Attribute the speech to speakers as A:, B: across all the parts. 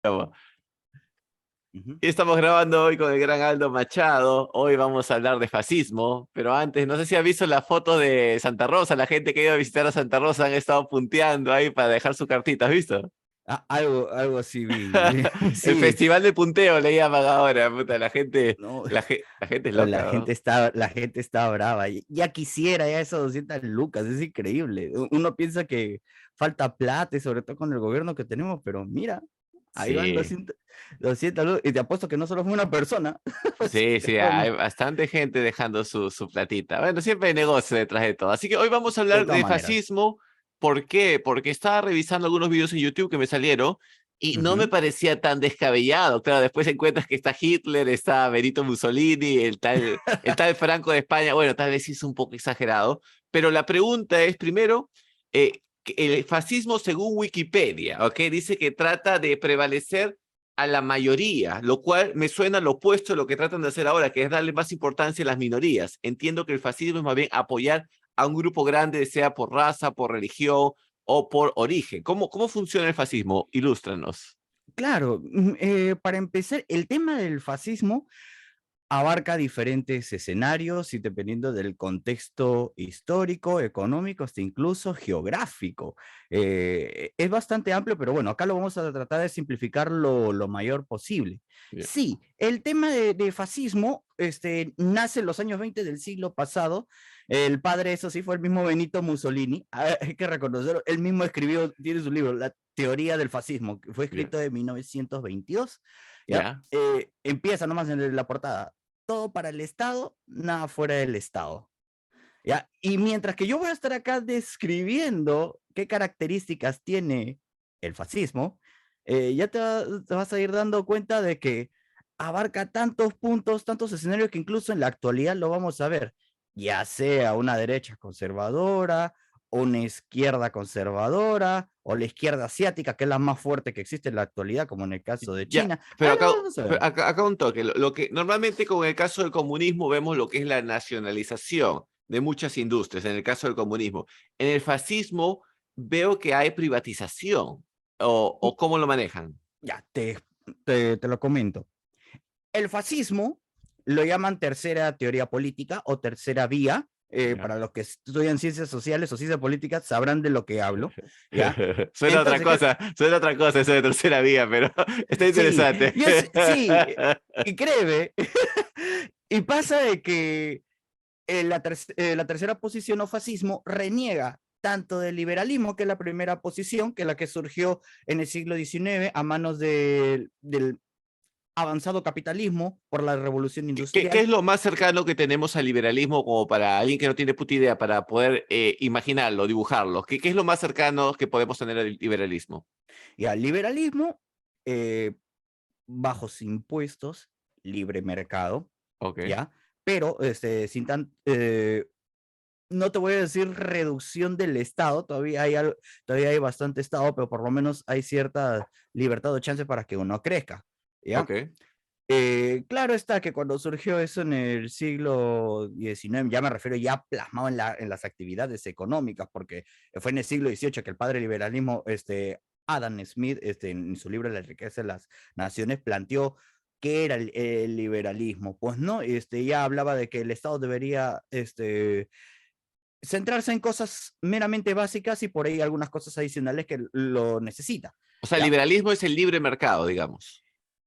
A: Estamos
B: Ujú.
A: estamos grabando hoy con el gran Aldo Machado. Hoy vamos a hablar de fascismo, pero antes, no sé si has visto la foto de Santa Rosa. La gente que ha ido a visitar a Santa Rosa han estado punteando ahí para dejar su cartita, ¿has visto?
B: Algo así vi.
A: El
B: Sí,
A: festival de punteo le llaman ahora, puta, la gente,
B: no,
A: la gente es
B: pero
A: loca, ¿no?
B: la gente está brava. Ya quisiera ya esas 200 lucas, es increíble. Uno piensa que falta plata y sobre todo con el gobierno que tenemos, pero mira, ahí van
A: Sí,
B: 200 lucas. Y te apuesto que no solo fue una persona. O sea,
A: sí,
B: que
A: sí,
B: fueron
A: hay bastante gente dejando su platita. Bueno, siempre hay negocio detrás de todo. Así que hoy vamos a
B: de
A: hablar
B: todas
A: de
B: maneras.
A: fascismo. ¿Por qué? Porque estaba revisando algunos videos en YouTube que me salieron y no me
B: Ujú.
A: parecía tan descabellado. Claro, después encuentras que está Hitler, está Benito Mussolini, el tal Franco de España. Bueno, tal vez sí es un poco exagerado, pero la pregunta es primero, el fascismo según Wikipedia, ¿ok? Dice que trata de prevalecer a la mayoría, lo cual me suena lo opuesto a lo que tratan de hacer ahora, que es darle más importancia a las minorías. Entiendo que el fascismo es más bien apoyar a un grupo grande, sea por raza, por religión o por origen. ¿Cómo funciona el fascismo? Ilústranos.
B: Claro, para empezar, el tema del fascismo abarca diferentes escenarios y dependiendo del contexto histórico, económico, hasta incluso geográfico. Es bastante amplio, pero bueno, acá lo vamos a tratar de simplificar lo mayor posible.
A: Bien.
B: Sí, el tema de fascismo nace en los años 20 del siglo pasado. El padre, eso sí, fue el mismo Benito Mussolini. Hay que reconocerlo. Él mismo escribió, tiene su libro, La teoría del fascismo, que fue
A: Bien.
B: escrito en 1922. ¿Ya?
A: ¿Ya?
B: Empieza nomás en la portada, todo para el Estado, nada fuera del Estado. ¿Ya? Y mientras que yo voy a estar acá describiendo qué características tiene el fascismo, ya te vas a ir dando cuenta de que abarca tantos puntos, tantos escenarios que incluso en la actualidad lo vamos a ver, ya sea una derecha conservadora, una izquierda conservadora, o la izquierda asiática, que es la más fuerte que existe en la actualidad, como en el caso de
A: Ya,
B: China.
A: pero
B: Lo
A: acá,
B: vamos a ver.
A: acá un toque. Lo que normalmente con el caso del comunismo vemos lo que es la nacionalización de muchas industrias, en el caso del comunismo. En el fascismo veo que hay privatización. ¿O cómo lo manejan?
B: Ya, te lo comento. El fascismo lo llaman tercera teoría política o tercera vía.
A: Ya.
B: Para los que estudian ciencias sociales o ciencias políticas sabrán de lo que hablo, ¿ya? Entonces,
A: Suena otra cosa eso de tercera vía, pero está
B: sí,
A: interesante.
B: sí, y créeme, y pasa de que la tercera posición o fascismo reniega tanto del liberalismo, que es la primera posición, que es la que surgió en el siglo XIX a manos del avanzado capitalismo por la revolución
A: ¿Qué
B: industrial.
A: es lo más cercano que tenemos al liberalismo como para alguien que no tiene puta idea, para poder imaginarlo, dibujarlo? ¿Qué es lo más cercano que podemos tener al liberalismo?
B: Y al liberalismo, eh, bajos impuestos, libre mercado,
A: Ok.
B: ¿ya? Pero sin tan, no te voy a decir reducción del Estado, todavía hay bastante Estado, pero por lo menos hay cierta libertad o chance para que uno crezca, ¿ya?
A: Ok.
B: Claro está que cuando surgió eso en el siglo XIX, ya me refiero ya plasmado en las actividades económicas, porque fue en el siglo XVIII que el padre liberalismo, Adam Smith, en su libro La riqueza de las naciones, planteó qué era el liberalismo. Pues no, ya hablaba de que el Estado debería centrarse en cosas meramente básicas y por ahí algunas cosas adicionales que lo necesita.
A: O sea, el
B: ¿Ya?
A: liberalismo es el libre mercado, digamos.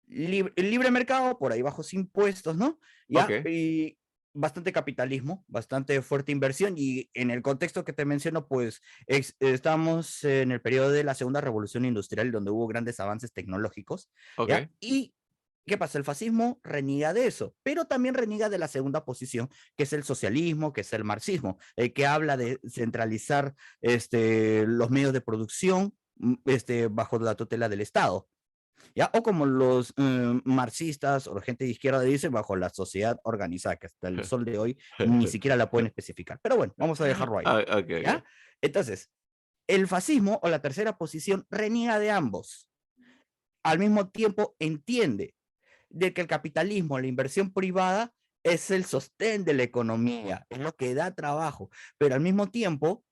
B: El libre mercado, por ahí bajos impuestos, ¿no?
A: Ok.
B: Ya, y bastante capitalismo, bastante fuerte inversión, y en el contexto que te menciono, pues estamos en el periodo de la segunda revolución industrial, donde hubo grandes avances tecnológicos, ¿ya?
A: Ok.
B: Y ¿qué pasa? El fascismo reniega de eso, pero también reniega de la segunda posición, que es el socialismo, que es el marxismo, el que habla de centralizar los medios de producción bajo la tutela del Estado. ¿Ya? O como los marxistas o la gente de izquierda dicen, bajo la sociedad organizada, que hasta el sol de hoy ni siquiera la pueden especificar. Pero bueno, vamos a dejarlo ahí.
A: Ah, ok,
B: ¿Ya?
A: ok.
B: Entonces, el fascismo o la tercera posición reniega de ambos. Al mismo tiempo entiende de que el capitalismo, la inversión privada, es el sostén de la economía, es lo que da trabajo, pero al mismo tiempo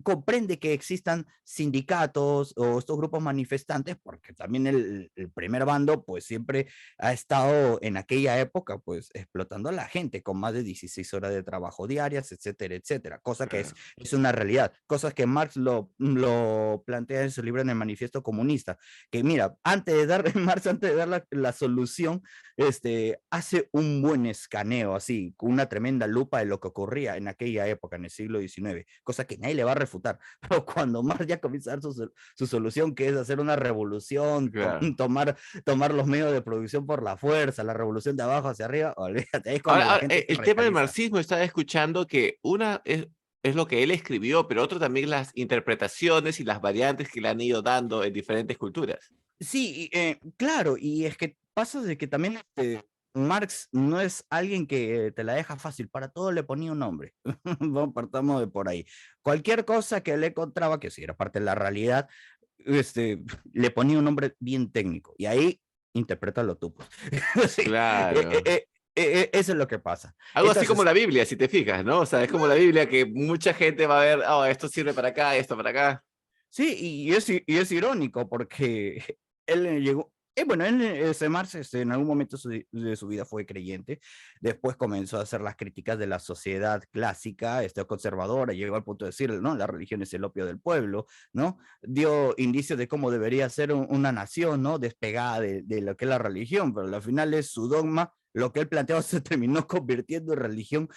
B: comprende que existan sindicatos o estos grupos manifestantes, porque también el primer bando pues siempre ha estado en aquella época pues explotando a la gente con más de 16 horas de trabajo diarias, etcétera, etcétera, cosa que
A: Claro.
B: es una realidad, cosas que Marx lo plantea en su libro en el Manifiesto Comunista, que mira, antes de dar, Marx antes de dar la solución, hace un buen escaneo así, con una tremenda lupa de lo que ocurría en aquella época, en el siglo XIX, cosa que nadie le va a refutar. Pero cuando Marx ya comienza a dar su solución, que es hacer una revolución,
A: Claro.
B: tomar los medios de producción por la fuerza, la revolución de abajo hacia arriba, olvídate, es cuando la
A: Ahora,
B: gente se
A: el tema del
B: radicaliza.
A: marxismo, estaba escuchando que una es lo que él escribió, pero otro también las interpretaciones y las variantes que le han ido dando en diferentes culturas.
B: Sí, claro, y es que pasa de que también Marx no es alguien que te la deja fácil, para todo le ponía un nombre. Vamos, partamos de por ahí. Cualquier cosa que le encontraba, que si era parte de la realidad, le ponía un nombre bien técnico, y ahí interprétalo tú, pues. Sí,
A: Claro.
B: eso es lo que pasa.
A: Algo así como
B: Entonces,
A: la Biblia, si te fijas, ¿no? O sea, es como la Biblia que mucha gente va a ver, oh, esto sirve para acá, esto para acá.
B: sí, y es irónico porque él llegó, bueno, él, Marx, en algún momento de su vida fue creyente, después comenzó a hacer las críticas de la sociedad clásica, conservadora, llegó al punto de decir, ¿no? La religión es el opio del pueblo, ¿no? Dio indicios de cómo debería ser una nación, ¿no? Despegada de lo que es la religión, pero al final es su dogma. Lo que él planteaba se terminó convirtiendo en religión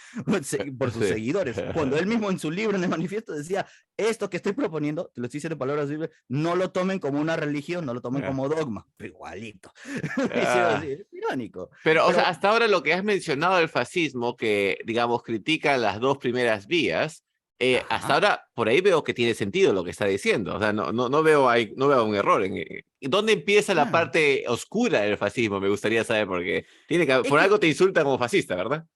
B: por sus
A: Sí.
B: seguidores. Cuando él mismo en su libro, en el manifiesto, decía, esto que estoy proponiendo, te lo estoy diciendo en palabras simples, no lo tomen como una religión, no lo tomen
A: Ah,
B: como dogma, pero igualito.
A: ah.
B: Es irónico.
A: Pero, o sea,
B: Pero,
A: hasta ahora lo que has mencionado del fascismo, que, digamos, critica las dos primeras vías, hasta
B: ajá,
A: ahora por ahí veo que tiene sentido lo que está diciendo. O sea, no veo ahí, no veo un error. ¿Dónde empieza la
B: claro.
A: parte oscura del fascismo? Me gustaría saber, porque
B: Es
A: por
B: que,
A: algo te insultan como fascista, ¿verdad?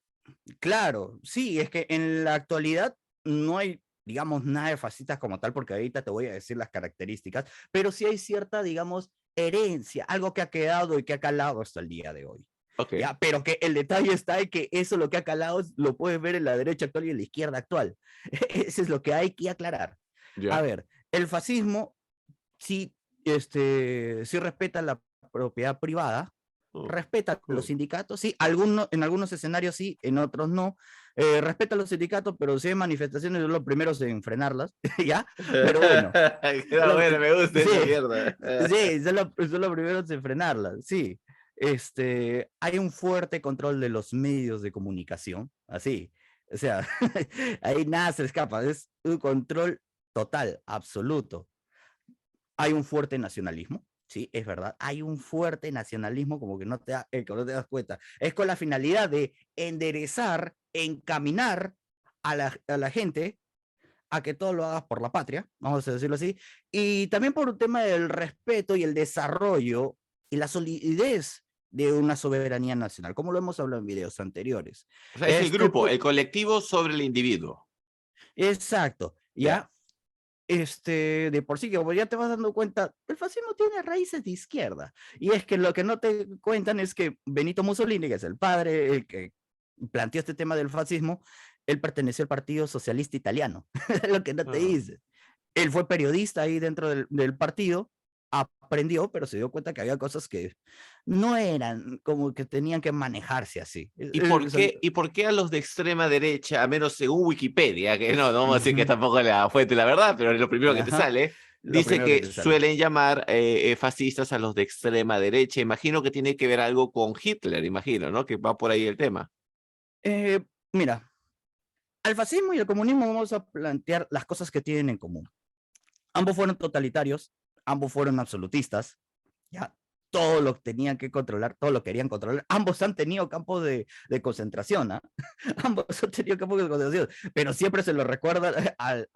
B: claro, sí, es que en la actualidad no hay, digamos, nada de fascistas como tal, porque ahorita te voy a decir las características, pero sí hay cierta, digamos, herencia, algo que ha quedado y que ha calado hasta el día de hoy.
A: Ok,
B: Ya, pero que el detalle está en que eso lo que ha calado lo puedes ver en la derecha actual y en la izquierda actual. Eso es lo que hay que aclarar. A
A: ya.
B: ver, el fascismo sí, sí respeta la propiedad privada,
A: Oh,
B: respeta los
A: cool.
B: sindicatos, sí, en algunos escenarios sí, en otros no. Respeta los sindicatos, pero si hay manifestaciones, son los primeros en frenarlas, ¿ya? Pero bueno,
A: No, bueno, me gusta
B: sí,
A: esa mierda.
B: sí, son los primeros en frenarlas, sí. Hay un fuerte control de los medios de comunicación, así. O sea, ahí nada se escapa, es un control total, absoluto. Hay un fuerte nacionalismo, sí, es verdad, hay un fuerte nacionalismo como que no te das cuenta. Es con la finalidad de enderezar, encaminar a la gente a que todo lo hagas por la patria, vamos a decirlo así, y también por un tema del respeto y el desarrollo y la solidez de una soberanía nacional, como lo hemos hablado en videos anteriores.
A: O sea, es el grupo,
B: Pues,
A: el colectivo sobre el individuo.
B: exacto,
A: Ya.
B: ya, de por sí, que como ya te vas dando cuenta, el fascismo tiene raíces de izquierda. Y es que lo que no te cuentan es que Benito Mussolini, que es el padre, el que planteó este tema del fascismo, él perteneció al Partido Socialista Italiano. Es lo que no te
A: Ah.
B: dice. Él fue periodista ahí dentro del partido, aprendió, pero se dio cuenta que había cosas que no eran como que tenían que manejarse así.
A: ¿Y por qué a los de extrema derecha, a menos según Wikipedia, que no vamos a decir que
B: Ujú,
A: tampoco es la fuente de la verdad, pero es lo primero que te
B: ajá,
A: sale,
B: lo
A: dice
B: primero que
A: que
B: te sale.
A: suelen llamar fascistas a los de extrema derecha? Imagino que tiene que ver algo con Hitler, imagino, ¿no? Que va por ahí el tema.
B: Mira, al fascismo y al comunismo vamos a plantear las cosas que tienen en común. Ambos fueron totalitarios, ambos fueron absolutistas, ya todo lo tenían que controlar, todo lo querían controlar. Ambos han tenido campos de concentración, ¿ah? Ambos han tenido campos de concentración, pero siempre se lo recuerda al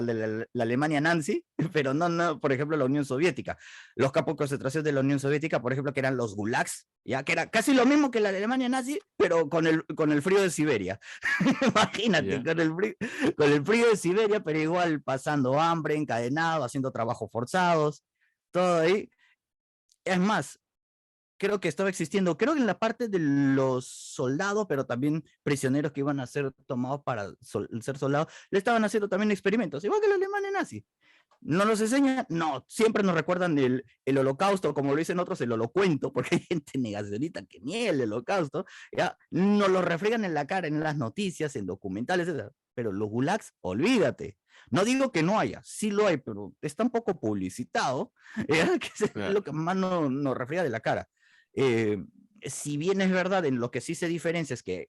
B: de la Alemania nazi, pero no, por ejemplo, la Unión Soviética. Los campos de concentración de la Unión Soviética, por ejemplo, que eran los gulags, ya que era casi lo mismo que la Alemania nazi, pero con el frío de Siberia. Imagínate,
A: Ya.
B: con el frío de Siberia, pero igual pasando hambre, encadenado, haciendo trabajos forzados, todo ahí. Es más, creo que estaba existiendo, creo que en la parte de los soldados, pero también prisioneros que iban a ser tomados para ser soldados, le estaban haciendo también experimentos, igual que los alemanes nazis. ¿No nos enseñan? No, siempre nos recuerdan el holocausto, como lo dicen otros, el holocuento, porque hay gente negacionista que niega el holocausto, ya nos lo reflejan en la cara, en las noticias, en documentales, etc. Pero los gulags, olvídate. No digo que no haya, sí lo hay, pero está un poco publicitado, que es
A: Claro.
B: lo que más nos refleja de la cara. Eh, si bien es verdad, en lo que sí se diferencia es que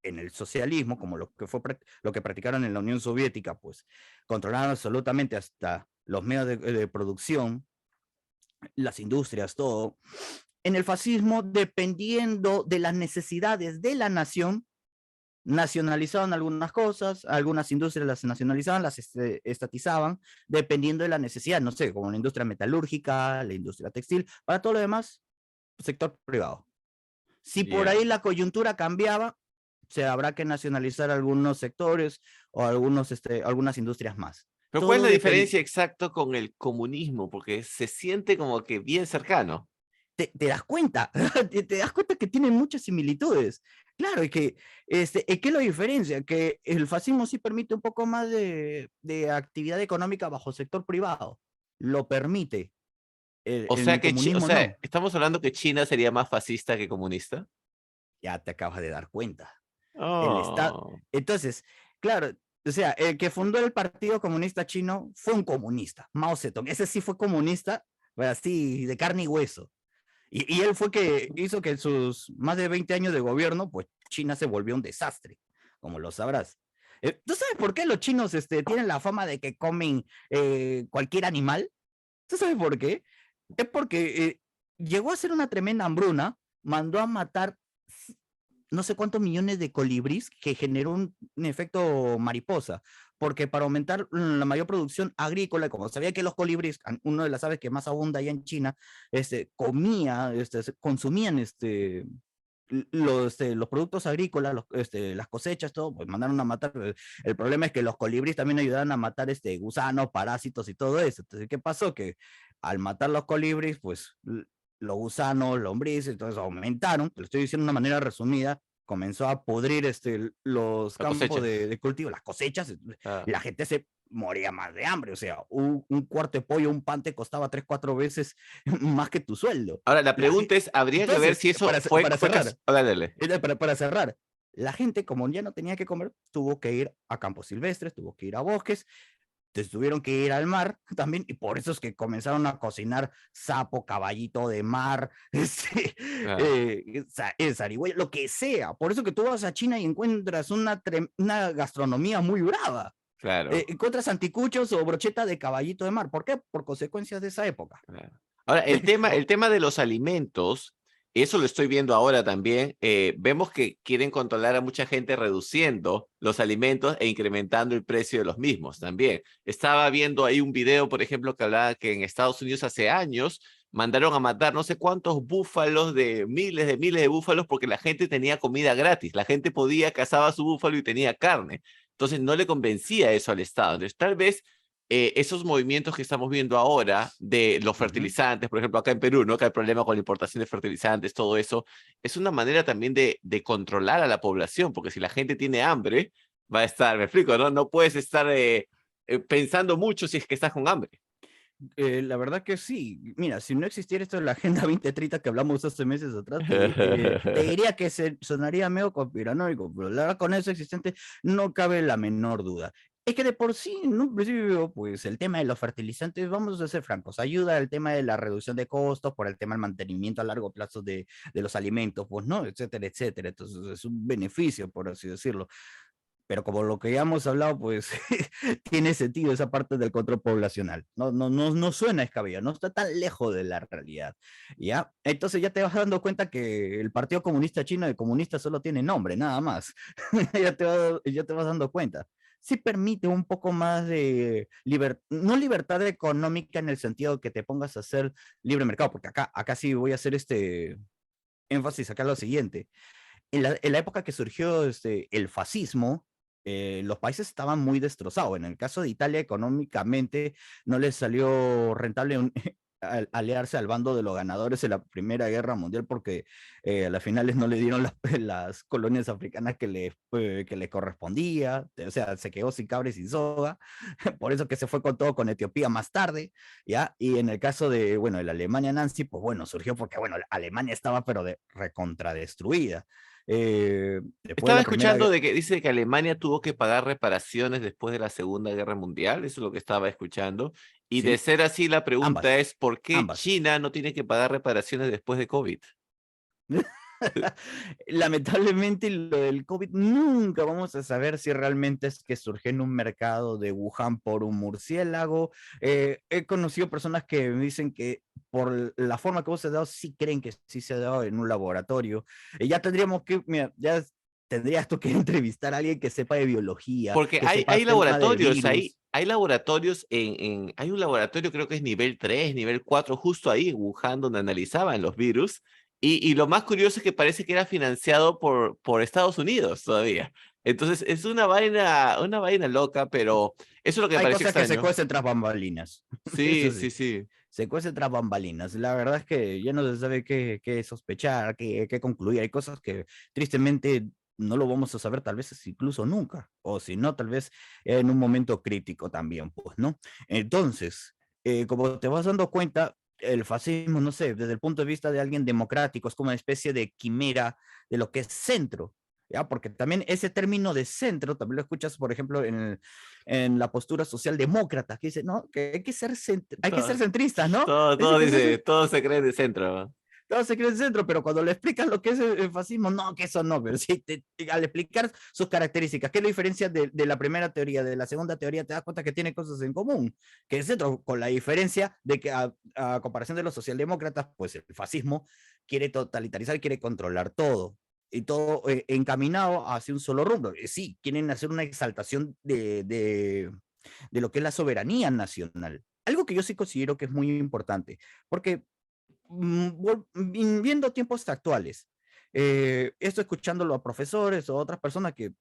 B: en el socialismo, como lo que practicaron en la Unión Soviética, pues controlaron absolutamente hasta los medios de producción, las industrias, todo. En el fascismo, dependiendo de las necesidades de la nación, nacionalizaban algunas cosas, algunas industrias las nacionalizaban, las estatizaban, dependiendo de la necesidad, no sé, como la industria metalúrgica, la industria textil, para todo lo demás, sector privado. Si por
A: Ya.
B: ahí la coyuntura cambiaba, se habrá que nacionalizar algunos sectores o algunas industrias más.
A: Pero ¿cuál es
B: Todo
A: la
B: depende.
A: diferencia exacta con el comunismo? Porque se siente como que bien cercano.
B: Te das cuenta, te das cuenta que tienen muchas similitudes. Claro, y que, ¿qué lo diferencia? Que el fascismo sí permite un poco más de actividad económica bajo sector privado. Lo permite.
A: O
B: En
A: sea
B: el
A: o
B: comunismo
A: sea,
B: no.
A: estamos hablando que China sería más fascista que comunista.
B: Ya te acabas de dar cuenta. El Estado.
A: Oh,
B: Entonces, claro, o sea, el que fundó el Partido Comunista Chino fue un comunista, Mao Zedong. Ese sí fue comunista, pues así, de carne y hueso. Y él fue que hizo que en sus más de 20 años de gobierno, pues China se volvió un desastre, como lo sabrás. ¿Tú sabes por qué los chinos tienen la fama de que comen cualquier animal? ¿Tú sabes por qué? Es porque llegó a ser una tremenda hambruna, mandó a matar no sé cuántos millones de colibríes que generó un efecto mariposa, porque para aumentar la mayor producción agrícola, como sabía que los colibríes, una de las aves que más abunda allá en China, consumían los productos agrícolas, las cosechas, todo, pues mandaron a matar. El problema es que los colibríes también ayudaban a matar gusanos, parásitos y todo eso. Entonces, ¿qué pasó? Que al matar los colibríes, pues los gusanos, lombrices, entonces aumentaron, te lo estoy diciendo de una manera resumida, comenzó a pudrir los
A: la
B: campos
A: cosecha.
B: de cultivo, las cosechas,
A: Ah.
B: y la gente se moría más de hambre, o sea, un cuarto de pollo, un pan te costaba 3, 4 veces más que tu sueldo.
A: Ahora, la
B: La,
A: pregunta es, habría que ver
B: entonces,
A: si eso fue,
B: para
A: fue
B: cerrar,
A: dale.
B: para cerrar, la gente, como ya no tenía que comer, tuvo que ir a campos silvestres, tuvo que ir a bosques, entonces tuvieron que ir al mar también, y por eso es que comenzaron a cocinar sapo, caballito de mar,
A: Ah,
B: zarigüeya, lo que sea. Por eso que tú vas a China y encuentras una gastronomía muy brava.
A: claro.
B: Encuentras anticuchos o brocheta de caballito de mar. ¿Por qué? Por consecuencias de esa época.
A: Claro. Ahora, el tema de los alimentos, eso lo estoy viendo ahora también. Vemos que quieren controlar a mucha gente reduciendo los alimentos e incrementando el precio de los mismos también. Estaba viendo ahí un video, por ejemplo, que hablaba que en Estados Unidos hace años mandaron a matar no sé cuántos búfalos, de miles de búfalos, porque la gente tenía comida gratis. La gente podía, cazaba su búfalo y tenía carne. Entonces no le convencía eso al Estado. Entonces tal vez esos movimientos que estamos viendo ahora de los
B: Ujú.
A: fertilizantes, por ejemplo, acá en Perú, ¿no? Que hay problema con la importación de fertilizantes, todo eso, es una manera también de controlar a la población, porque si la gente tiene hambre, va a estar, me explico, ¿no? No puedes estar pensando mucho si es que estás con hambre.
B: La verdad que sí. Mira, si no existiera esto de la Agenda 2030 que hablamos hace meses atrás, te diría que sonaría medio conspiranoico, pero la verdad con eso existente no cabe la menor duda. Es que de por sí, en un principio, pues el tema de los fertilizantes, vamos a ser francos, ayuda al tema de la reducción de costos por el tema del mantenimiento a largo plazo de los alimentos, pues no, etcétera, etcétera. Entonces es un beneficio, por así decirlo, pero como lo que ya hemos hablado, pues tiene sentido esa parte del control poblacional. No suena escabellado, no está tan lejos de la realidad. ¿Ya? Entonces ya te vas dando cuenta que el Partido Comunista Chino de comunista solo tiene nombre, nada más. Ya te vas dando cuenta. Sí permite un poco más de no libertad económica en el sentido que te pongas a hacer libre mercado, porque acá sí voy a hacer énfasis acá lo siguiente. En la época que surgió el fascismo, los países estaban muy destrozados. En el caso de Italia, económicamente no les salió rentable aliarse al bando de los ganadores de la Primera Guerra Mundial porque a las finales no le dieron las colonias africanas que le correspondía, o sea, se quedó sin cabra y sin soga, por eso que se fue con todo con Etiopía más tarde, ¿ya? Y en el caso de, bueno, de la Alemania nazi, pues bueno, surgió porque, bueno, Alemania estaba pero recontradestruida. Después de
A: Estaba
B: la Primera
A: escuchando
B: Guerra,
A: de que dice que Alemania tuvo que pagar reparaciones después de la Segunda Guerra Mundial, eso es lo que estaba escuchando. Y de
B: sí,
A: ser así, la pregunta
B: ambas,
A: es, ¿por qué
B: ambas.
A: China no tiene que pagar reparaciones después de COVID?
B: Lamentablemente lo del COVID nunca vamos a saber si realmente es que surgió en un mercado de Wuhan por un murciélago. He conocido personas que me dicen que por la forma que vos has dado, sí creen que sí se ha dado en un laboratorio. Ya tendríamos que, mira, ya tendrías tú que entrevistar a alguien que sepa de biología,
A: Porque
B: que sepa
A: hay
B: tema de
A: laboratorios,
B: virus.
A: hay laboratorios hay un laboratorio, creo que es nivel 3 nivel 4 justo ahí en Wuhan, donde analizaban los virus. Y lo más curioso es que parece que era financiado por Estados Unidos todavía. Entonces, es una vaina loca, pero eso es lo que me
B: Hay
A: pareció
B: cosas que se
A: extraño.
B: cuecen tras bambalinas.
A: Sí,
B: Eso
A: sí,
B: sí.
A: sí.
B: Se cuece tras bambalinas. La verdad es que ya no se sabe qué sospechar, qué concluir. Hay cosas que tristemente no lo vamos a saber tal vez incluso nunca, o si no, tal vez en un momento crítico también, pues, ¿no? Entonces, como te vas dando cuenta, el fascismo, no sé, desde el punto de vista de alguien democrático, es como una especie de quimera de lo que es centro, ¿ya? Porque también ese término de centro, también lo escuchas, por ejemplo, en la postura socialdemócrata, que dice, no, que hay que ser
A: Todo,
B: centristas, ¿no?
A: todo dice, todo se cree de centro.
B: Todo se cree en centro, pero cuando le explicas lo que es el fascismo, no, que eso no, pero sí, al explicar sus características, ¿qué es la diferencia de la primera teoría, de la segunda teoría? Te das cuenta que tiene cosas en común, que el centro, con la diferencia de que a comparación de los socialdemócratas, pues el fascismo quiere totalitarizar, quiere controlar todo, y todo encaminado hacia un solo rumbo. Sí, quieren hacer una exaltación de lo que es la soberanía nacional. Algo que yo sí considero que es muy importante, porque viendo tiempos actuales, esto escuchándolo a profesores o otras personas que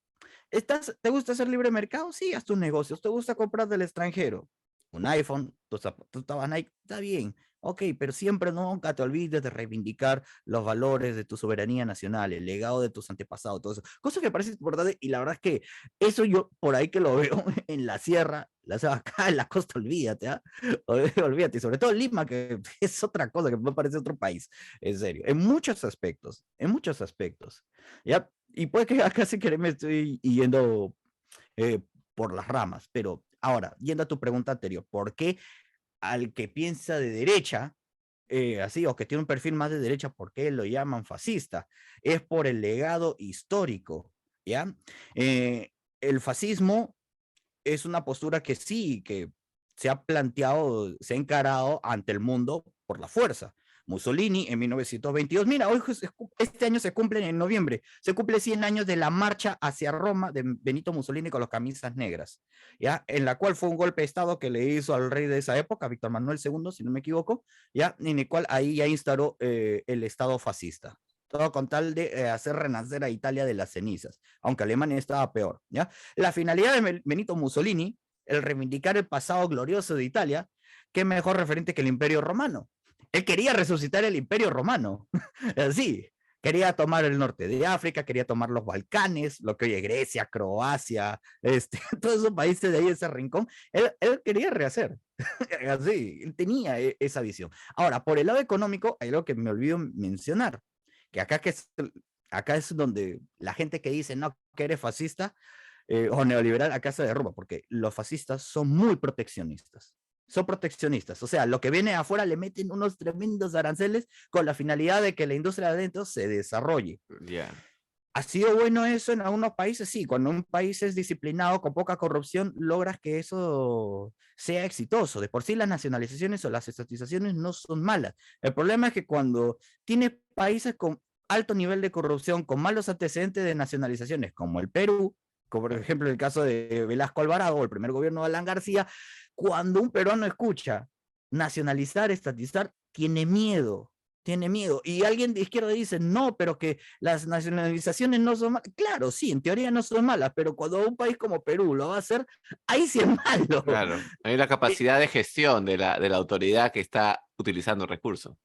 B: ¿te gusta hacer libre mercado? Sí, haz tus negocios. ¿Te gusta comprar del extranjero? Un iPhone, tus zapatos Nike, está bien. Ok, pero siempre nunca te olvides de reivindicar los valores de tu soberanía nacional, el legado de tus antepasados, todo eso. Cosa que me parece importante y la verdad es que eso yo por ahí que lo veo en la sierra, acá en la costa, olvídate, ¿ah? Olvídate, y sobre todo en Lima, que es otra cosa, que me parece otro país, en serio, en muchos aspectos, en muchos aspectos. ¿Ya? Y puede que acá sí que me estoy yendo eh, por las ramas, pero ahora, yendo a tu pregunta anterior, ¿por qué al que piensa de derecha, así, o que tiene un perfil más de derecha, ¿por qué lo llaman fascista? Es por el legado histórico, ¿ya? El fascismo es una postura que sí, que se ha planteado, se ha encarado ante el mundo por la fuerza. Mussolini en 1922, mira, hoy este año se cumplen en noviembre, se cumple 100 años de la marcha hacia Roma de Benito Mussolini con las camisas negras, ¿ya? En la cual fue un golpe de Estado que le hizo al rey de esa época, Víctor Manuel II, si no me equivoco, ¿ya? En el cual ahí ya instauró el Estado fascista. Todo con tal de hacer renacer a Italia de las cenizas, aunque Alemania estaba peor, ¿ya? La finalidad de Benito Mussolini, el reivindicar el pasado glorioso de Italia, qué mejor referente que el Imperio Romano. Él quería resucitar el Imperio Romano, así. Quería tomar el norte de África, quería tomar los Balcanes, lo que hoy es Grecia, Croacia, todos esos países de ahí, ese rincón. Él quería rehacer, así, él tenía esa visión. Ahora, por el lado económico, hay algo que me olvido mencionar, que acá es donde la gente que dice, no, que eres fascista, o neoliberal a casa de Roma, porque los fascistas son muy proteccionistas. Son proteccionistas, o sea, lo que viene afuera le meten unos tremendos aranceles con la finalidad de que la industria de adentro se desarrolle.
A: Ya.
B: ¿Ha sido bueno eso en algunos países? Sí, cuando un país es disciplinado con poca corrupción, logras que eso sea exitoso. De por sí las nacionalizaciones o las estatizaciones no son malas. El problema es que cuando tienes países con alto nivel de corrupción, con malos antecedentes de nacionalizaciones, como el Perú, como por ejemplo el caso de Velasco Alvarado o el primer gobierno de Alan García, cuando un peruano escucha nacionalizar, estatizar, tiene miedo, tiene miedo. Y alguien de izquierda dice, no, pero que las nacionalizaciones no son malas. Claro, sí, en teoría no son malas, pero cuando un país como Perú lo va a hacer, ahí sí es malo.
A: Claro, hay una capacidad de gestión de la autoridad que está utilizando recursos.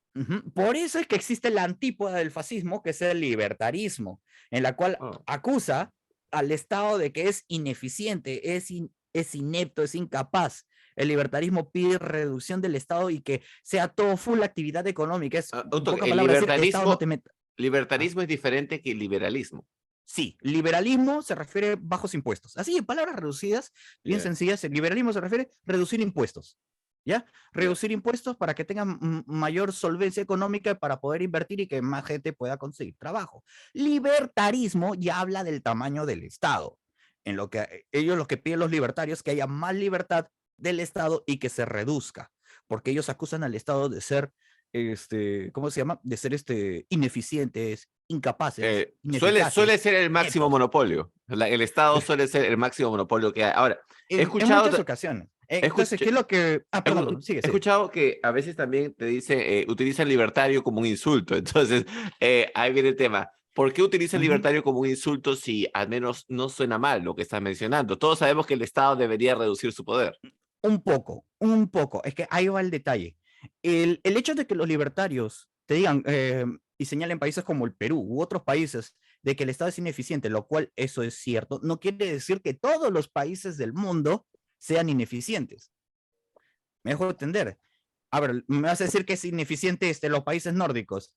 B: Por eso es que existe la antípoda del fascismo, que es el libertarismo, en la cual
A: Oh.
B: acusa al Estado de que es ineficiente, es inepto, es incapaz. El libertarismo pide reducción del Estado y que sea todo full actividad económica. Es, en pocas
A: El
B: palabras, decir, Estado no te metas.
A: libertarismo es diferente que el liberalismo.
B: Sí, liberalismo se refiere a bajos impuestos. Así, en palabras reducidas, bien
A: Yeah,
B: sencillas, el liberalismo se refiere a reducir impuestos. ¿Ya?
A: yeah.
B: Reducir impuestos para que tengan mayor solvencia económica para poder invertir y que más gente pueda conseguir trabajo. Libertarismo ya habla del tamaño del Estado. En lo que ellos lo que piden los libertarios que haya más libertad del Estado y que se reduzca, porque ellos acusan al Estado de ser ¿cómo se llama? De ser ineficientes, incapaces,
A: Suele
B: ineficaces,
A: ser el máximo
B: ineptos.
A: monopolio. El Estado suele ser el máximo monopolio que hay. Ahora, he
B: En
A: escuchado,
B: muchas ocasiones.
A: he
B: Entonces, ¿qué
A: escuch-
B: es lo que... Ah,
A: he
B: perdón,
A: escu-
B: perdón, sigue,
A: he
B: sigue.
A: escuchado que a veces también te dice, utiliza el libertario como un insulto. Entonces, ahí viene el tema. ¿Por qué utiliza el
B: Ujú.
A: libertario como un insulto si al menos no suena mal lo que estás mencionando? Todos sabemos que el Estado debería reducir su poder.
B: Un poco, un poco. Es que ahí va el detalle. El hecho de que los libertarios te digan y señalen países como el Perú u otros países de que el Estado es ineficiente, lo cual eso es cierto, no quiere decir que todos los países del mundo sean ineficientes. Me dejo entender. A ver, me vas a decir que es ineficiente los países nórdicos,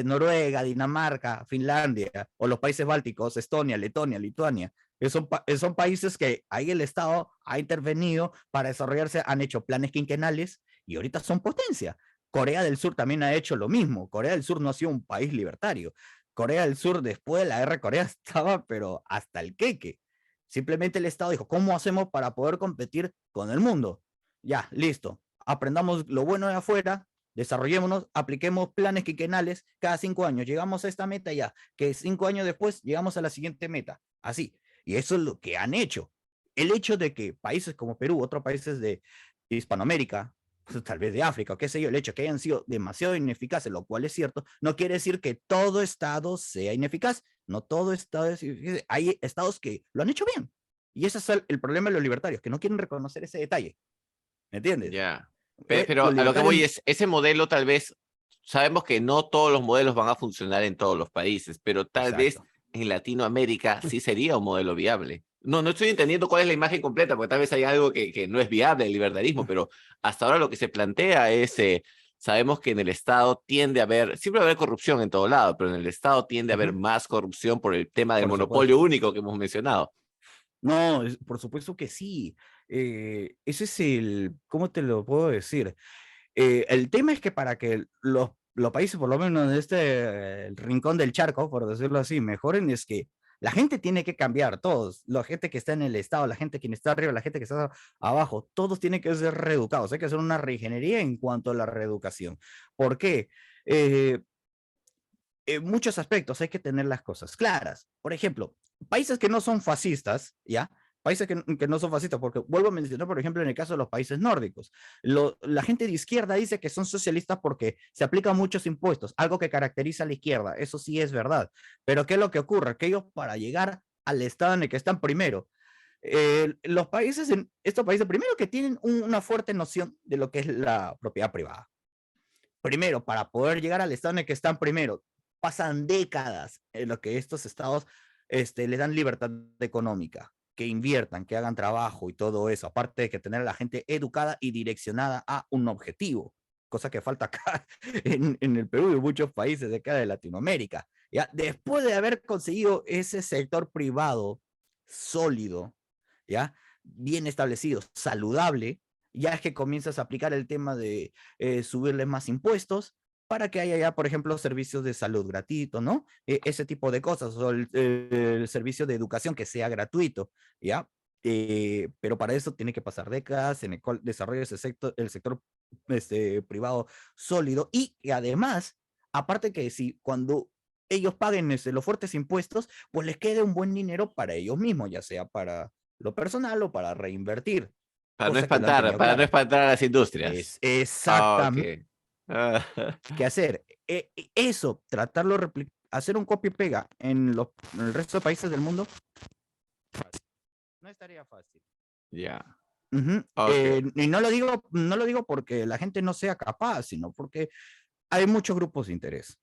B: Noruega, Dinamarca, Finlandia, o los países bálticos, Estonia, Letonia, Lituania. Son países que ahí el Estado ha intervenido para desarrollarse, han hecho planes quinquenales y ahorita son potencia. Corea del Sur también ha hecho lo mismo. Corea del Sur no ha sido un país libertario. Corea del Sur, después de la guerra de Corea, estaba, pero hasta el queque. Simplemente el Estado dijo, ¿cómo hacemos para poder competir con el mundo? Ya, listo. Aprendamos lo bueno de afuera, desarrollémonos, apliquemos planes quinquenales cada 5 años. Llegamos a esta meta ya, que 5 años después llegamos a la siguiente meta. Así. Y eso es lo que han hecho. El hecho de que países como Perú, otros países de Hispanoamérica, pues, tal vez de África, o qué sé yo, el hecho de que hayan sido demasiado ineficaces, lo cual es cierto, no quiere decir que todo Estado sea ineficaz. No todo Estado es ineficaz. Hay estados que lo han hecho bien. Y ese es el problema de los libertarios, que no quieren reconocer ese detalle. ¿Me entiendes?
A: Ya.
B: Los
A: Pero a lo que
B: libertarios,
A: voy es, ese modelo tal vez, sabemos que no todos los modelos van a funcionar en todos los países, pero tal vez
B: exacto.
A: en Latinoamérica sí sería un modelo viable. No, no estoy entendiendo cuál es la imagen completa, porque tal vez hay algo que no es viable, el libertarismo, pero hasta ahora lo que se plantea es, sabemos que en el Estado tiende a haber, siempre va a haber corrupción en todo lado, pero en el Estado tiende a haber más corrupción por el tema del
B: Por
A: monopolio
B: supuesto.
A: único que hemos mencionado.
B: No, por supuesto que sí. Ese es ¿cómo te lo puedo decir? El tema es que para que los países, por lo menos de el rincón del charco, por decirlo así, mejoren, es que la gente tiene que cambiar, todos, la gente que está en el Estado, la gente que está arriba, la gente que está abajo, todos tienen que ser reeducados, hay que hacer una reingeniería en cuanto a la reeducación. ¿Por qué? Eh, en muchos aspectos hay que tener las cosas claras. Por ejemplo, países que no son fascistas, ¿ya? Países que no son fascistas, porque vuelvo a mencionar, por ejemplo, en el caso de los países nórdicos, la gente de izquierda dice que son socialistas porque se aplican muchos impuestos, algo que caracteriza a la izquierda, eso sí es verdad, pero ¿qué es lo que ocurre? Que ellos para llegar al estado en el que están primero, estos países primero que tienen una fuerte noción de lo que es la propiedad privada, primero, para poder llegar al estado en el que están primero, pasan décadas en lo que estos estados le dan libertad económica, que inviertan, que hagan trabajo y todo eso, aparte de que tener a la gente educada y direccionada a un objetivo, cosa que falta acá en el Perú y en muchos países de acá de Latinoamérica. ¿Ya? Después de haber conseguido ese sector privado sólido, ¿ya? Bien establecido, saludable, ya es que comienzas a aplicar el tema de subirles más impuestos para que haya ya, por ejemplo, servicios de salud gratuito, ¿no? Ese tipo de cosas, o el servicio de educación que sea gratuito, ¿ya? Pero para eso tiene que pasar décadas en el cual desarrolla el sector privado sólido y que además, aparte que si cuando ellos paguen los fuertes impuestos, pues les quede un buen dinero para ellos mismos, ya sea para lo personal o para reinvertir, cosa que lo han tenido
A: Para no
B: clara.
A: espantar a las industrias.
B: Es
A: Ah,
B: exactamente
A: ok. Ah,
B: qué hacer. Eso, tratarlo, hacer un copia y pega en el resto de países del mundo, no es tarea fácil.
A: ya.
B: Ujú.
A: Ok,
B: Y no lo digo porque la gente no sea capaz, sino porque hay muchos grupos de interés.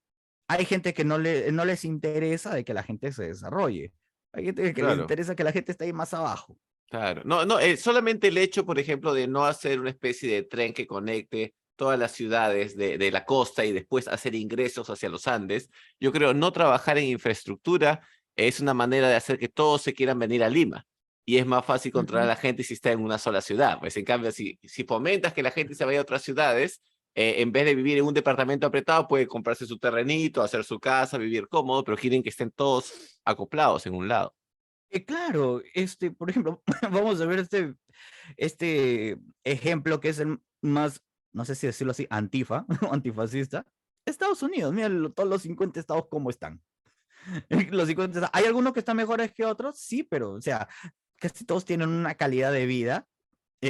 B: Hay gente que no les interesa de que la gente se desarrolle. Hay gente que le
A: claro.
B: interesa que la gente esté ahí más abajo.
A: Claro, no, no, solamente el hecho, por ejemplo, de no hacer una especie de tren que conecte todas las ciudades de la costa y después hacer ingresos hacia los Andes, yo creo no trabajar en infraestructura es una manera de hacer que todos se quieran venir a Lima. Y es más fácil controlar a
B: Ujú.
A: la gente si está en una sola ciudad. Pues en cambio, si fomentas que la gente se vaya a otras ciudades, en vez de vivir en un departamento apretado, puede comprarse su terrenito, hacer su casa, vivir cómodo, pero quieren que estén todos acoplados en un lado.
B: Claro, por ejemplo, vamos a ver este ejemplo que es el más, no sé si decirlo así, antifa o antifascista. Estados Unidos, mira todos los 50 estados cómo están. Los 50 ¿hay algunos que están mejores que otros? Sí, pero, o sea, casi todos tienen una calidad de vida.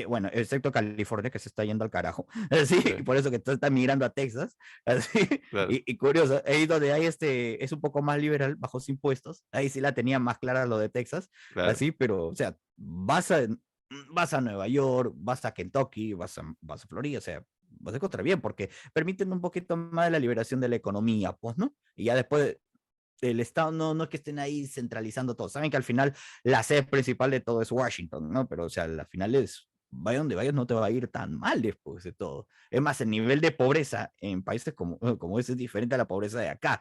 B: Bueno, excepto California, que se está yendo al carajo. Sí,
A: Sí,
B: por eso que todo está migrando a Texas. Así,
A: claro,
B: y curioso, ahí donde hay es un poco más liberal, bajos impuestos. Ahí sí la tenía más clara lo de Texas.
A: claro.
B: Así, pero, o sea, vas a Nueva York, vas a Kentucky, vas a Florida, o sea, vas a encontrar bien, porque permiten un poquito más de la liberación de la economía, pues, ¿no? Y ya después el Estado no es que estén ahí centralizando todo. Saben que al final la sede principal de todo es Washington, ¿no? Pero, o sea, al final vaya donde vayas, no te va a ir tan mal después de todo. Es más, el nivel de pobreza en países como ese es diferente a la pobreza de acá.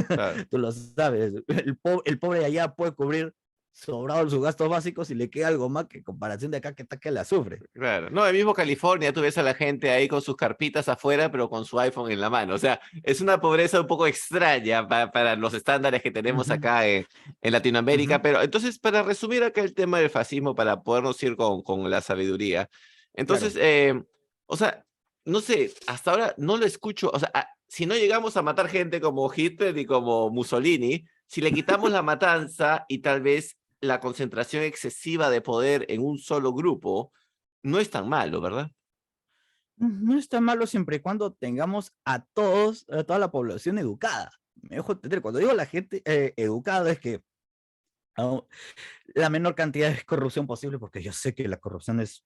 A: Claro.
B: Tú lo sabes. El pobre de allá puede cubrir sobrado sus gastos básicos y le queda algo más que en comparación de acá que está que la sufre.
A: Claro, no, el mismo California, tú ves a la gente ahí con sus carpitas afuera, pero con su iPhone en la mano. O sea, es una pobreza un poco extraña para los estándares que
B: Uh
A: tenemos
B: -huh,
A: acá en
B: uh
A: Latinoamérica.
B: -huh,
A: Pero entonces, para resumir acá el tema del fascismo, para podernos ir con la sabiduría. Entonces,
B: claro.
A: o sea, no sé, hasta ahora no lo escucho. O sea, si no llegamos a matar gente como Hitler y como Mussolini, si le quitamos la matanza y tal vez la concentración excesiva de poder en un solo grupo, no es tan malo, ¿verdad?
B: No está malo siempre y cuando tengamos a toda la población educada. Me dejo entender, cuando digo la gente educada es que oh, la menor cantidad de corrupción posible, porque yo sé que la corrupción es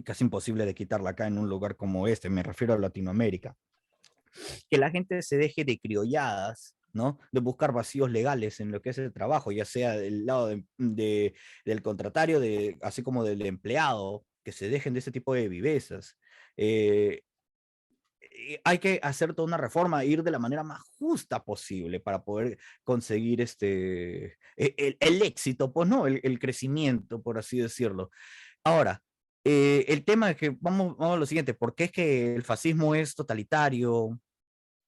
B: casi imposible de quitarla acá en un lugar como este, me refiero a Latinoamérica. Que la gente se deje de criolladas, ¿no? De buscar vacíos legales en lo que es el trabajo, ya sea del lado del contratario, así como del empleado, que se dejen de ese tipo de vivezas. Eh, Hay que hacer toda una reforma, ir de la manera más justa posible para poder conseguir el éxito, pues no, el crecimiento, por así decirlo. Ahora, el tema es que vamos a lo siguiente, ¿por qué es que el fascismo es totalitario?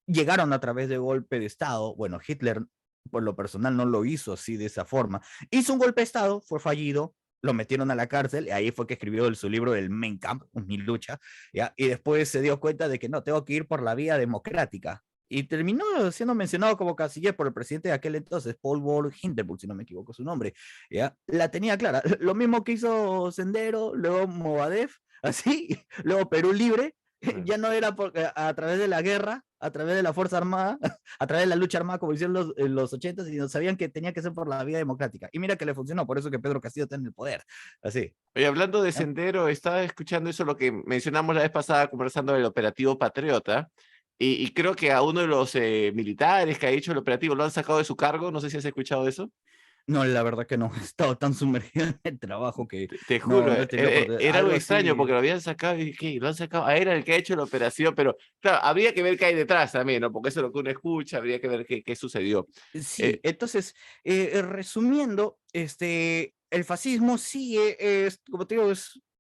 B: Llegaron a través de golpe de Estado. Bueno, Hitler, por lo personal, no lo hizo así de esa forma. Hizo un golpe de Estado, fue fallido, lo metieron a la cárcel, y ahí fue que escribió su libro del Mein Kampf, Mi lucha, ¿ya? Y después se dio cuenta de que no, tengo que ir por la vía democrática. Y terminó siendo mencionado como canciller por el presidente de aquel entonces, Paul von Hindenburg, si no me equivoco su nombre. ¿Ya? La tenía clara. Lo mismo que hizo Sendero, luego Movadef, así, luego Perú Libre,
A: Claro,
B: ya no era a través de la guerra, a través de la Fuerza Armada, a través de la lucha armada, como hicieron en los 80, sino sabían que tenía que ser por la vía democrática. Y mira que le funcionó, por eso que Pedro Castillo está en el poder. Así.
A: oye, hablando de
B: ¿Ya?
A: Sendero, estaba escuchando eso, lo que mencionamos la vez pasada conversando del operativo Patriota, y creo que a uno de los militares que ha hecho el operativo lo han sacado de su cargo, no sé si has escuchado eso.
B: No, la verdad que no, he estado tan sumergido en el trabajo que
A: Te juro,
B: no he tenido oportunidad.
A: era algo
B: Algo
A: extraño porque
B: así.
A: lo habían sacado y dije, lo han sacado, era el que ha hecho la operación, pero claro, habría que ver qué hay detrás también, ¿no? Porque eso es lo que uno escucha, habría que ver qué sucedió.
B: Sí,
A: Eh,
B: entonces, resumiendo, el fascismo sí como te digo,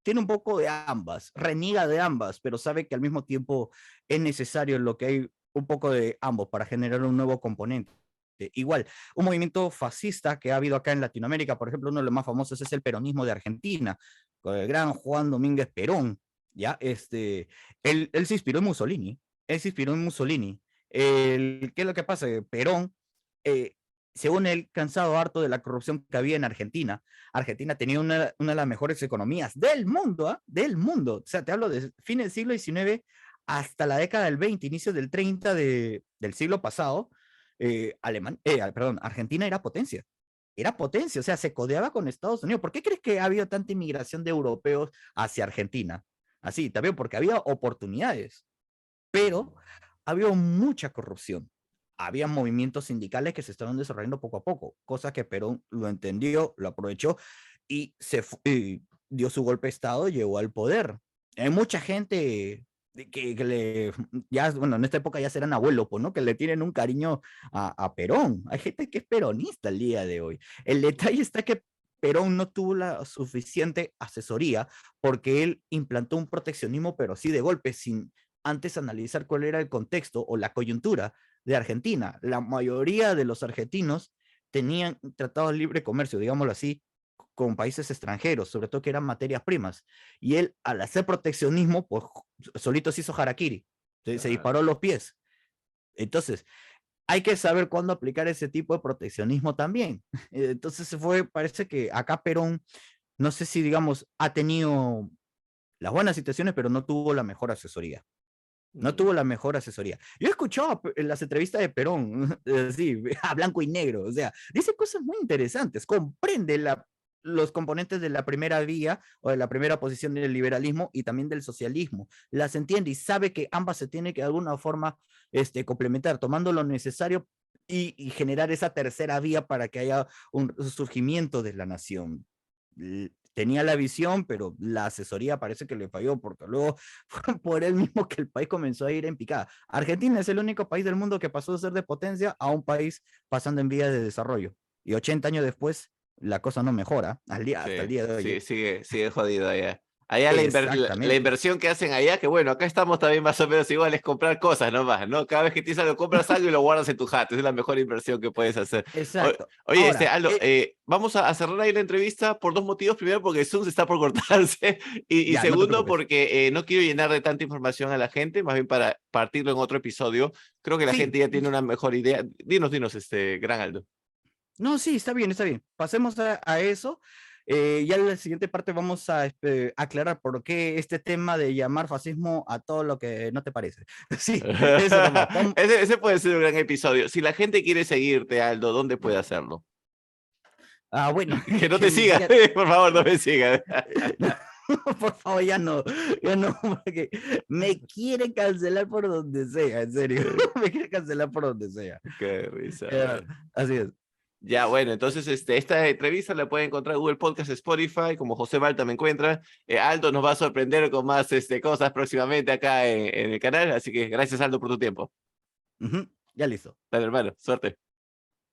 B: tiene un poco de ambas, reniega de ambas, pero sabe que al mismo tiempo es necesario lo que hay un poco de ambos para generar un nuevo componente. Igual, un movimiento fascista que ha habido acá en Latinoamérica, por ejemplo, uno de los más famosos es el peronismo de Argentina, con el gran Juan Domínguez Perón, ¿ya? Él se inspiró en Mussolini, él se inspiró en Mussolini. ¿Qué es lo que pasa? Perón, eh, según él, cansado harto de la corrupción que había en Argentina. Argentina tenía una de las mejores economías del mundo, ¿ah? Del mundo. O sea, te hablo de fines del siglo XIX hasta la década del 20, inicio del 30 del siglo pasado. Perdón, Argentina era potencia. era potencia, o sea, se codeaba con Estados Unidos. ¿Por qué crees que ha habido tanta inmigración de europeos hacia Argentina? Así, también porque había oportunidades, pero había mucha corrupción. Había movimientos sindicales que se estaban desarrollando poco a poco, cosa que Perón lo entendió, lo aprovechó y y dio su golpe de Estado, llegó al poder. Hay mucha gente que le, ya, bueno, en esta época ya serán abuelos, pues, ¿no? Que le tienen un cariño a Perón. Hay gente que es peronista el día de hoy. El detalle está que Perón no tuvo la suficiente asesoría porque él implantó un proteccionismo, pero sí de golpe, sin antes analizar cuál era el contexto o la coyuntura de Argentina. La mayoría de los argentinos tenían tratados de libre comercio, digámoslo así, con países extranjeros, sobre todo que eran materias primas. Y él, al hacer proteccionismo, pues solito se hizo harakiri, se disparó los pies. Entonces, hay que saber cuándo aplicar ese tipo de proteccionismo también. Entonces, parece que acá Perón, no sé si, digamos, ha tenido las buenas situaciones, pero no tuvo la mejor asesoría. No tuvo la mejor asesoría. Yo he escuchado en las entrevistas de Perón, sí, a blanco y negro, o sea, dice cosas muy interesantes, comprende los componentes de la primera vía o de la primera posición del liberalismo y también del socialismo. Las entiende y sabe que ambas se tienen que de alguna forma complementar, tomando lo necesario y generar esa tercera vía para que haya un surgimiento de la nación. Tenía la visión, pero la asesoría parece que le falló, porque luego fue por él mismo que el país comenzó a ir en picada. Argentina es el único país del mundo que pasó de ser de potencia a un país pasando en vías de desarrollo. Y 80 años después, la cosa no mejora hasta el día de hoy.
A: Sí, sigue jodido allá. Allá la
B: Exactamente.
A: inversión que hacen allá, que bueno, acá estamos también más o menos igual, es comprar cosas nomás, ¿no? Cada vez que tienes algo, compras algo y lo guardas en tu jato. Es la mejor inversión que puedes hacer.
B: Exacto.
A: Oye,
B: Ahora,
A: Aldo, vamos a cerrar ahí la entrevista por dos motivos. Primero, porque Zoom se está por cortarse. Y
B: ya, no te
A: segundo,
B: preocupes.
A: porque no quiero llenar de tanta información a la gente, más bien para partirlo en otro episodio. Creo que la gente
B: Sí,
A: ya tiene una mejor idea. Dinos, gran Aldo.
B: no, sí, está bien, está bien. Pasemos a eso. Ya en la siguiente parte vamos a aclarar por qué este tema de llamar fascismo a todo lo que no te parece. Sí, eso nomás.
A: Ese puede ser un gran episodio. Si la gente quiere seguirte, Aldo, ¿dónde puede hacerlo?
B: Bueno,
A: Que no
B: que
A: te
B: me
A: siga,
B: sigan.
A: por favor, no me siga.
B: Por favor, ya no, porque me quieren cancelar por donde sea, en serio. Me quieren cancelar por donde sea.
A: Qué risa.
B: Eh, Así es.
A: Ya, bueno, entonces esta entrevista la pueden encontrar en Google Podcast, Spotify, como José Malta me encuentra. Aldo nos va a sorprender con más cosas próximamente acá en el canal, así que gracias Aldo por tu tiempo.
B: Ya listo.
A: Dale, hermano, suerte.